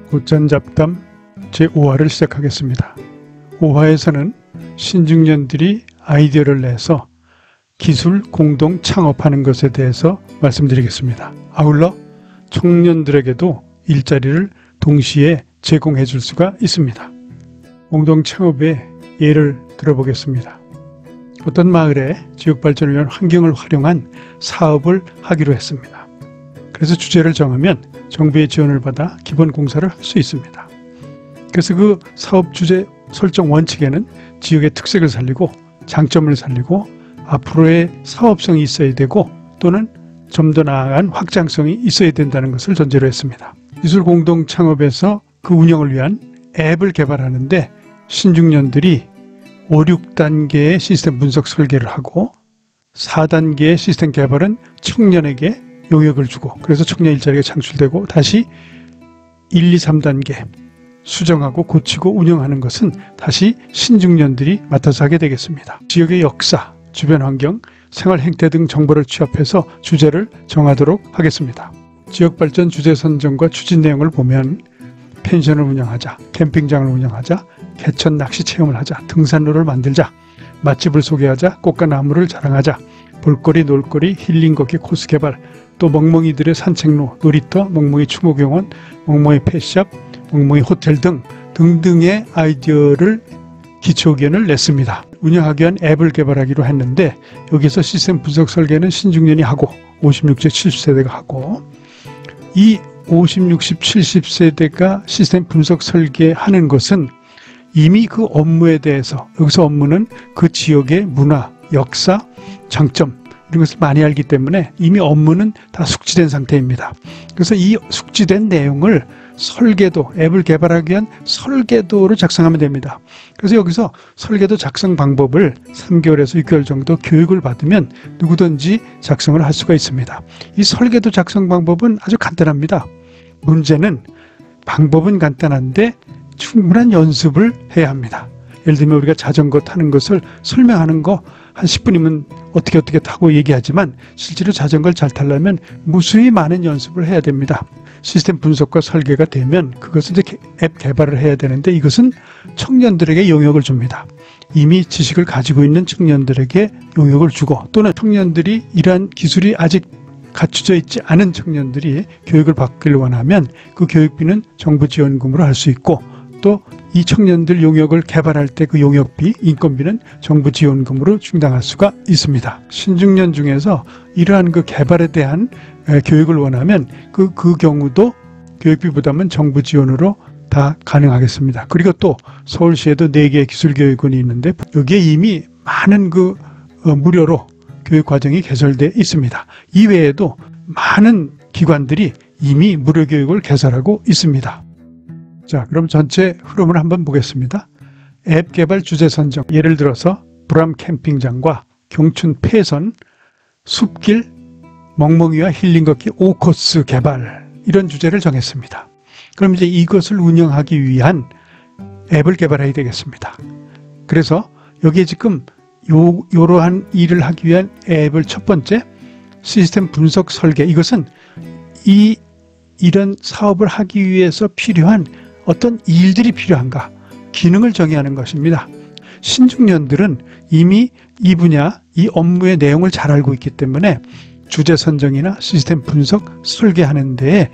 고짠잡담 제5화를 시작하겠습니다. 5화에서는 신중년들이 아이디어를 내서 기술 공동 창업하는 것에 대해서 말씀드리겠습니다. 아울러 청년들에게도 일자리를 동시에 제공해 줄 수가 있습니다. 공동 창업의 예를 들어보겠습니다. 어떤 마을에 지역발전을 위한 환경을 활용한 사업을 하기로 했습니다. 그래서 주제를 정하면 정부의 지원을 받아 기본 공사를 할 수 있습니다. 그래서 그 사업 주제 설정 원칙에는 지역의 특색을 살리고 장점을 살리고 앞으로의 사업성이 있어야 되고 또는 좀 더 나아간 확장성이 있어야 된다는 것을 전제로 했습니다. 기술 공동 창업에서 그 운영을 위한 앱을 개발하는데 신중년들이 5, 6단계의 시스템 분석 설계를 하고 4단계의 시스템 개발은 청년에게 용역을 주고 그래서 청년 일자리가 창출되고 다시 1, 2, 3단계 수정하고 고치고 운영하는 것은 다시 신중년들이 맡아서 하게 되겠습니다. 지역의 역사, 주변 환경, 생활 행태 등 정보를 취합해서 주제를 정하도록 하겠습니다. 지역발전 주제 선정과 추진 내용을 보면 펜션을 운영하자, 캠핑장을 운영하자, 개천 낚시 체험을 하자, 등산로를 만들자, 맛집을 소개하자, 꽃과 나무를 자랑하자, 볼거리, 놀거리, 힐링 걷기 코스 개발, 또 멍멍이들의 산책로, 놀이터, 멍멍이 추모공원, 멍멍이 펫샵, 멍멍이 호텔 등등의 아이디어를 기초 의견을 냈습니다. 운영하기 위한 앱을 개발하기로 했는데 여기서 시스템 분석 설계는 신중년이 하고 50, 60, 70세대가 하고 이 50, 60, 70세대가 시스템 분석 설계하는 것은 이미 그 업무에 대해서 여기서 업무는 그 지역의 문화, 역사, 장점 이런 것을 많이 알기 때문에 이미 업무는 다 숙지된 상태입니다. 그래서 이 숙지된 내용을 설계도, 앱을 개발하기 위한 설계도를 작성하면 됩니다. 그래서 여기서 설계도 작성 방법을 3개월에서 6개월 정도 교육을 받으면 누구든지 작성을 할 수가 있습니다. 이 설계도 작성 방법은 아주 간단합니다. 문제는 방법은 간단한데 충분한 연습을 해야 합니다. 예를 들면 우리가 자전거 타는 것을 설명하는 거 한 10분이면 어떻게 타고 얘기하지만 실제로 자전거를 잘 타려면 무수히 많은 연습을 해야 됩니다. 시스템 분석과 설계가 되면 그것을 이제 앱 개발을 해야 되는데 이것은 청년들에게 용역을 줍니다. 이미 지식을 가지고 있는 청년들에게 용역을 주고 또는 청년들이 이러한 기술이 아직 갖춰져 있지 않은 청년들이 교육을 받기를 원하면 그 교육비는 정부 지원금으로 할 수 있고 또 이 청년들 용역을 개발할 때 그 용역비, 인건비는 정부 지원금으로 충당할 수가 있습니다. 신중년 중에서 이러한 그 개발에 대한 교육을 원하면 그 경우도 교육비 부담은 정부 지원으로 다 가능하겠습니다. 그리고 또 서울시에도 4개의 기술교육원이 있는데 여기에 이미 많은 그 무료로 교육 과정이 개설되어 있습니다. 이외에도 많은 기관들이 이미 무료 교육을 개설하고 있습니다. 자, 그럼 전체 흐름을 한번 보겠습니다. 앱 개발 주제 선정, 예를 들어서 불암 캠핑장과 경춘 폐선, 숲길, 멍멍이와 힐링 걷기 5코스 개발 이런 주제를 정했습니다. 그럼 이제 이것을 운영하기 위한 앱을 개발해야 되겠습니다. 그래서 여기에 지금 이러한 일을 하기 위한 앱을 첫 번째 시스템 분석 설계, 이것은 이런 사업을 하기 위해서 필요한 어떤 일들이 필요한가, 기능을 정의하는 것입니다. 신중년들은 이미 이 분야, 이 업무의 내용을 잘 알고 있기 때문에 주제 선정이나 시스템 분석, 설계하는 데에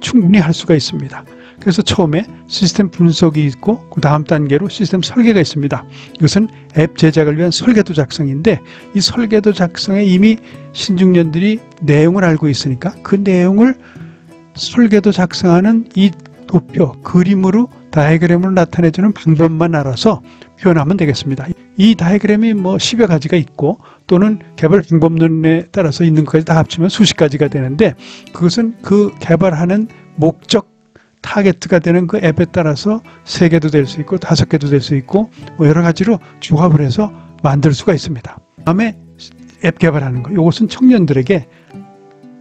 충분히 할 수가 있습니다. 그래서 처음에 시스템 분석이 있고 그 다음 단계로 시스템 설계가 있습니다. 이것은 앱 제작을 위한 설계도 작성인데 이 설계도 작성에 이미 신중년들이 내용을 알고 있으니까 그 내용을 설계도 작성하는 이 도표, 그림으로 다이어그램으로 나타내주는 방법만 알아서 표현하면 되겠습니다. 이 다이어그램이 뭐 10여 가지가 있고 또는 개발 방법론에 따라서 있는 것까지 다 합치면 수십 가지가 되는데 그것은 그 개발하는 목적, 타겟가 되는 그 앱에 따라서 3개도 될 수 있고 5개도 될 수 있고 뭐 여러 가지로 조합을 해서 만들 수가 있습니다. 다음에 앱 개발하는 거, 이것은 청년들에게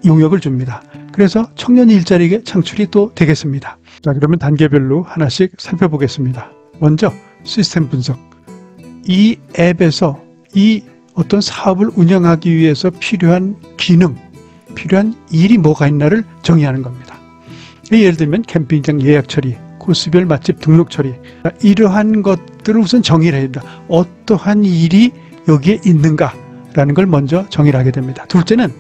용역을 줍니다. 그래서 청년 일자리 창출이 또 되겠습니다. 자, 그러면 단계별로 하나씩 살펴보겠습니다. 먼저 시스템 분석. 이 앱에서 이 어떤 사업을 운영하기 위해서 필요한 기능, 필요한 일이 뭐가 있나를 정의하는 겁니다. 예를 들면 캠핑장 예약 처리, 코스별 맛집 등록 처리, 이러한 것들을 우선 정의를 해야 된다. 어떠한 일이 여기에 있는가라는 걸 먼저 정의를 하게 됩니다. 둘째는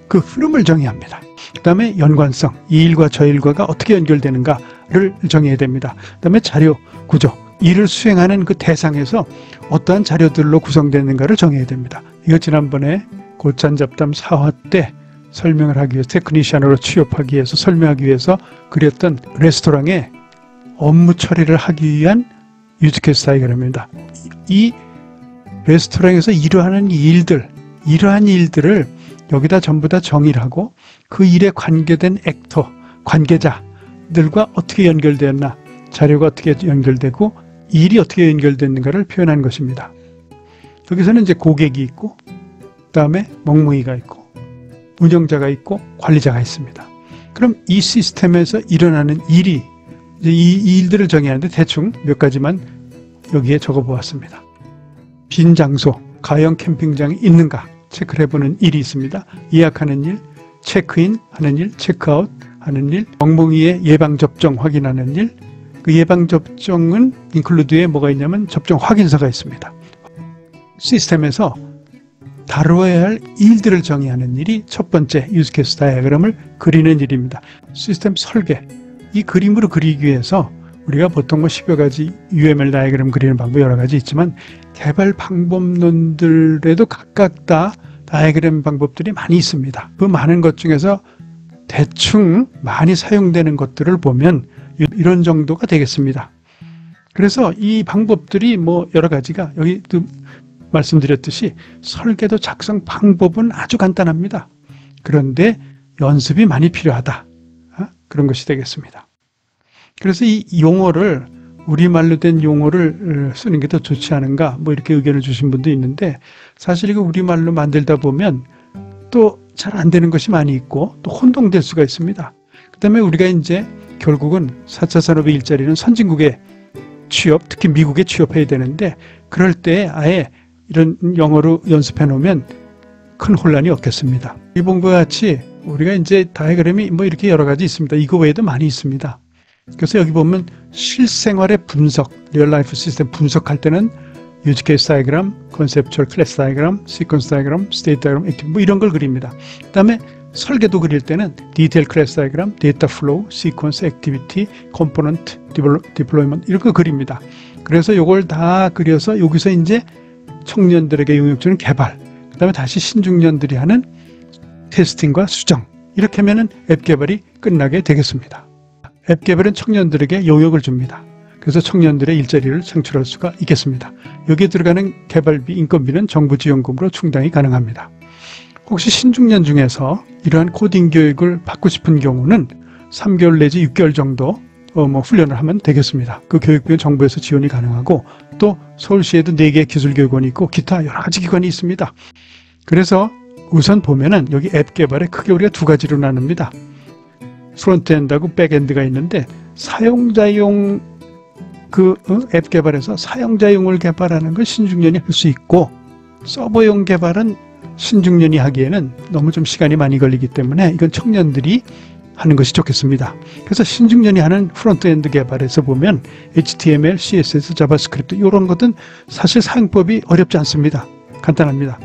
그 흐름을 정의합니다. 그 다음에 연관성, 이 일과 저 일과가 어떻게 연결되는가를 정의해야 됩니다. 그 다음에 자료 구조, 일을 수행하는 그 대상에서 어떠한 자료들로 구성되는가를 정해야 됩니다. 이거 지난번에 고찬잡담 4화 때 설명을 하기 위해서, 테크니션으로 취업하기 위해서 설명하기 위해서 그렸던 레스토랑의 업무 처리를 하기 위한 유즈케이스 다이어그램입니다. 이 레스토랑에서 이러한 일들을 여기다 전부 다 정의를 하고 그 일에 관계된 액터, 관계자들과 어떻게 연결되었나, 자료가 어떻게 연결되고 일이 어떻게 연결됐는가를 표현한 것입니다. 여기서는 이제 고객이 있고, 그 다음에 멍멍이가 있고, 운영자가 있고, 관리자가 있습니다. 그럼 이 시스템에서 일어나는 일이, 이 일들을 정의하는데 대충 몇 가지만 여기에 적어 보았습니다. 빈 장소, 가형 캠핑장이 있는가 체크를 해보는 일이 있습니다. 예약하는 일, 체크인 하는 일, 체크아웃 하는 일, 멍멍이의 예방접종 확인하는 일. 그 예방접종은 인클루드에 뭐가 있냐면 접종 확인서가 있습니다. 시스템에서 다루어야 할 일들을 정의하는 일이 첫 번째 유즈케이스 다이어그램을 그리는 일입니다. 시스템 설계, 이 그림으로 그리기 위해서 우리가 보통 10여 가지 UML 다이어그램 그리는 방법이 여러 가지 있지만 개발 방법론들에도 각각 다 다이어그램 방법들이 많이 있습니다. 그 많은 것 중에서 대충 많이 사용되는 것들을 보면 이런 정도가 되겠습니다. 그래서 이 방법들이 뭐 여러 가지가 여기도 말씀드렸듯이 설계도 작성 방법은 아주 간단합니다. 그런데 연습이 많이 필요하다. 그런 것이 되겠습니다. 그래서 이 용어를 우리말로 된 용어를 쓰는 게 더 좋지 않은가 뭐 이렇게 의견을 주신 분도 있는데 사실 이거 우리말로 만들다 보면 또 잘 안 되는 것이 많이 있고 또 혼동될 수가 있습니다. 그 다음에 우리가 이제 결국은 4차 산업의 일자리는 선진국에 취업, 특히 미국에 취업해야 되는데 그럴 때 아예 이런 영어로 연습해 놓으면 큰 혼란이 없겠습니다. 이 본과 같이 우리가 이제 다이어그램이 뭐 이렇게 여러 가지 있습니다. 이거 외에도 많이 있습니다. 그래서 여기 보면 실생활의 분석, 리얼라이프 시스템 분석할 때는 유즈케이스 다이어그램, 컨셉추얼 클래스 다이어그램, 시퀀스 다이어그램, 스테이트 다이어그램, 액티브 뭐 이런 걸 그립니다. 그 다음에 설계도 그릴 때는 디테일 클래스 다이어그램, 데이터 플로우, 시퀀스, 액티비티, 컴포넌트, 디플로이먼트 이런 거 그립니다. 그래서 이걸 다 그려서 여기서 이제 청년들에게 영향 주는 개발, 그 다음에 다시 신중년들이 하는 테스팅과 수정, 이렇게 하면은 앱 개발이 끝나게 되겠습니다. 앱 개발은 청년들에게 용역을 줍니다. 그래서 청년들의 일자리를 창출할 수가 있겠습니다. 여기에 들어가는 개발비, 인건비는 정부 지원금으로 충당이 가능합니다. 혹시 신중년 중에서 이러한 코딩 교육을 받고 싶은 경우는 3개월 내지 6개월 정도 훈련을 하면 되겠습니다. 그 교육비는 정부에서 지원이 가능하고 또 서울시에도 4개의 기술교육원이 있고 기타 여러 가지 기관이 있습니다. 그래서 우선 보면은 여기 앱 개발에 크게 우리가 두 가지로 나눕니다. 프론트엔드하고 백엔드가 있는데 사용자용 앱 개발에서 사용자용을 개발하는 걸 신중년이 할 수 있고 서버용 개발은 신중년이 하기에는 너무 좀 시간이 많이 걸리기 때문에 이건 청년들이 하는 것이 좋겠습니다. 그래서 신중년이 하는 프론트엔드 개발에서 보면 HTML, CSS, 자바스크립트 이런 것은 사실 사용법이 어렵지 않습니다. 간단합니다.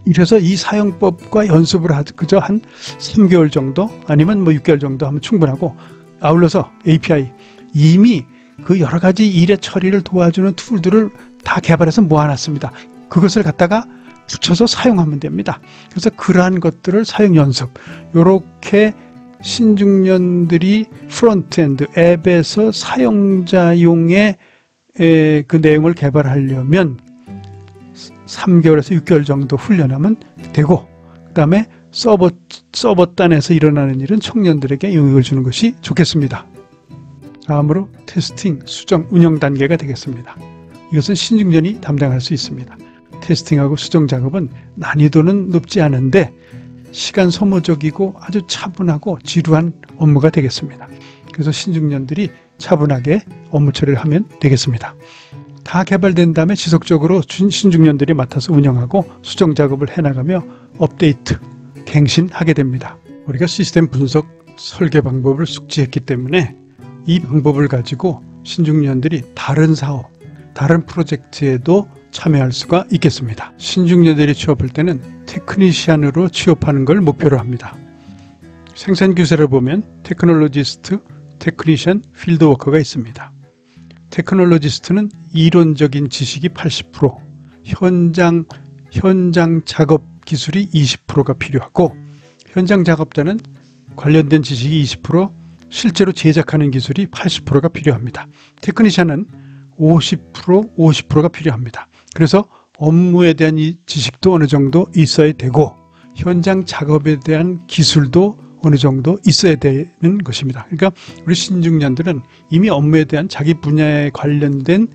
이래서 이 사용법과 연습을 그저 한 3개월 정도 아니면 뭐 6개월 정도 하면 충분하고 아울러서 API 이미 그 여러 가지 일의 처리를 도와주는 툴들을 다 개발해서 모아놨습니다. 그것을 갖다가 붙여서 사용하면 됩니다. 그래서 그러한 것들을 사용 연습, 이렇게 신중년들이 프론트엔드 앱에서 사용자용의 그 내용을 개발하려면 3개월에서 6개월 정도 훈련하면 되고 그 다음에 서버 단에서 일어나는 일은 청년들에게 영향을 주는 것이 좋겠습니다. 다음으로 테스팅, 수정, 운영 단계가 되겠습니다. 이것은 신중년이 담당할 수 있습니다. 테스팅하고 수정 작업은 난이도는 높지 않은데 시간 소모적이고 아주 차분하고 지루한 업무가 되겠습니다. 그래서 신중년들이 차분하게 업무 처리를 하면 되겠습니다. 다 개발된 다음에 지속적으로 신중년들이 맡아서 운영하고 수정 작업을 해나가며 업데이트, 갱신하게 됩니다. 우리가 시스템 분석 설계 방법을 숙지했기 때문에 이 방법을 가지고 신중년들이 다른 사업, 다른 프로젝트에도 참여할 수가 있겠습니다. 신중년들이 취업할 때는 테크니시안으로 취업하는 걸 목표로 합니다. 생산규제를 보면 테크놀로지스트, 테크니션, 필드워커가 있습니다. 테크놀로지스트는 이론적인 지식이 80%, 현장 작업 기술이 20%가 필요하고, 현장 작업자는 관련된 지식이 20%, 실제로 제작하는 기술이 80%가 필요합니다. 테크니션은 50%가 필요합니다. 그래서 업무에 대한 이 지식도 어느 정도 있어야 되고, 현장 작업에 대한 기술도 어느 정도 있어야 되는 것입니다. 그러니까 우리 신중년들은 이미 업무에 대한 자기 분야에 관련된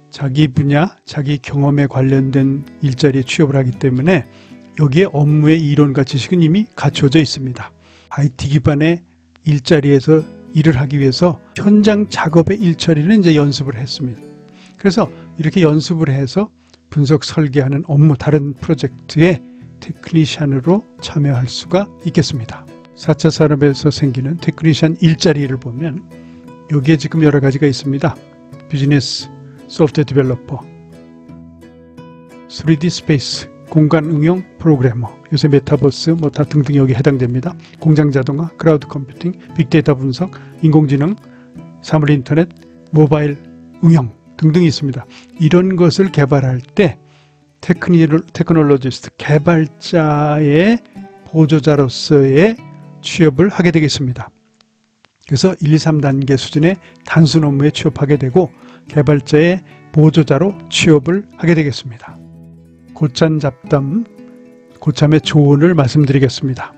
자기 분야, 자기 경험에 관련된 일자리에 취업을 하기 때문에 여기에 업무의 이론과 지식은 이미 갖춰져 있습니다. IT 기반의 일자리에서 일을 하기 위해서 현장 작업의 일처리는 이제 연습을 했습니다. 그래서 이렇게 연습을 해서 분석 설계하는 업무 다른 프로젝트에 테크니션으로 참여할 수가 있겠습니다. 4차 산업에서 생기는 테크니션 일자리를 보면 여기에 지금 여러 가지가 있습니다. 비즈니스, 소프트웨어 디벨로퍼, 3D 스페이스, 공간 응용 프로그래머, 요새 메타버스 다 등등 여기 해당됩니다. 공장 자동화, 클라우드 컴퓨팅, 빅데이터 분석, 인공지능, 사물 인터넷, 모바일 응용 등등이 있습니다. 이런 것을 개발할 때 테크놀로지스트, 개발자의 보조자로서의 취업을 하게 되겠습니다. 그래서 1, 2, 3단계 수준의 단순 업무에 취업하게 되고 개발자의 보조자로 취업을 하게 되겠습니다. 고참 잡담, 고참의 조언을 말씀드리겠습니다.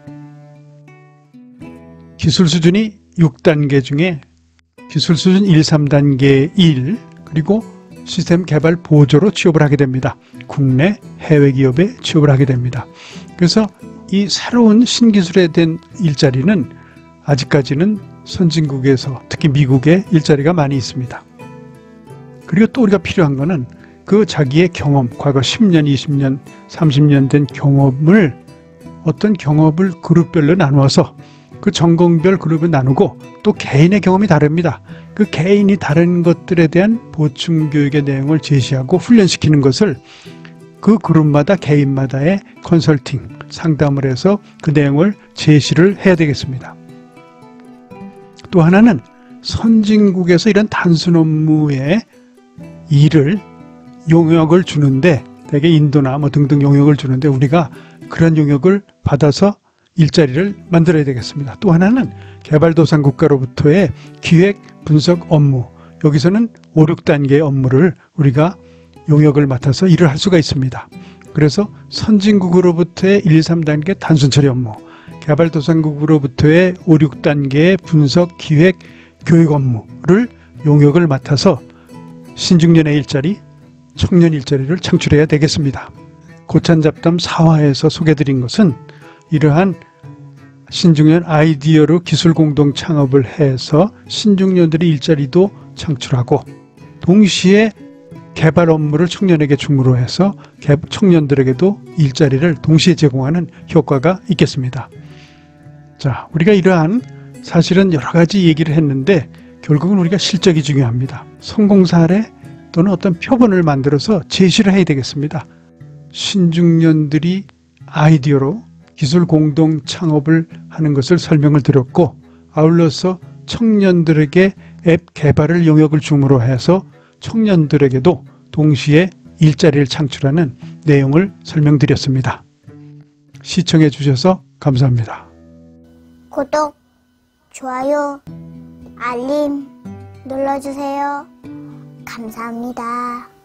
기술 수준이 6단계 중에 기술 수준 1, 3단계 1, 그리고 시스템 개발 보조로 취업을 하게 됩니다. 국내, 해외 기업에 취업을 하게 됩니다. 그래서 이 새로운 신기술에 대한 일자리는 아직까지는 선진국에서 특히 미국에 일자리가 많이 있습니다. 그리고 또 우리가 필요한 거는 그 자기의 경험, 과거 10년, 20년, 30년 된 경험을 어떤 경험을 그룹별로 나누어서 그 전공별 그룹을 나누고 또 개인의 경험이 다릅니다. 그 개인이 다른 것들에 대한 보충 교육의 내용을 제시하고 훈련시키는 것을 그 그룹마다 개인마다의 컨설팅, 상담을 해서 그 내용을 제시를 해야 되겠습니다. 또 하나는 선진국에서 이런 단순 업무의 일을 용역을 주는데 대개 인도나 등등 용역을 주는데 우리가 그런 용역을 받아서 일자리를 만들어야 되겠습니다. 또 하나는 개발도상 국가로부터의 기획 분석 업무, 여기서는 5, 6단계의 업무를 우리가 용역을 맡아서 일을 할 수가 있습니다. 그래서 선진국으로부터의 1, 2, 3단계 단순 처리 업무, 개발도상국으로부터의 5, 6단계의 분석, 기획, 교육 업무를 용역을 맡아서 신중년의 일자리, 청년 일자리를 창출해야 되겠습니다. 고찬잡담 4화에서 소개드린 것은 이러한 신중년 아이디어로 기술 공동 창업을 해서 신중년들의 일자리도 창출하고 동시에 개발 업무를 청년에게 중으로 해서 청년들에게도 일자리를 동시에 제공하는 효과가 있겠습니다. 자, 우리가 이러한 사실은 여러 가지 얘기를 했는데 결국은 우리가 실적이 중요합니다. 성공 사례 또는 어떤 표본을 만들어서 제시를 해야 되겠습니다. 신중년들이 아이디어로 기술 공동 창업을 하는 것을 설명을 드렸고 아울러서 청년들에게 앱 개발을 용역을 중으로 해서 청년들에게도 동시에 일자리를 창출하는 내용을 설명드렸습니다. 시청해 주셔서 감사합니다. 구독, 좋아요, 알림 눌러주세요. 감사합니다.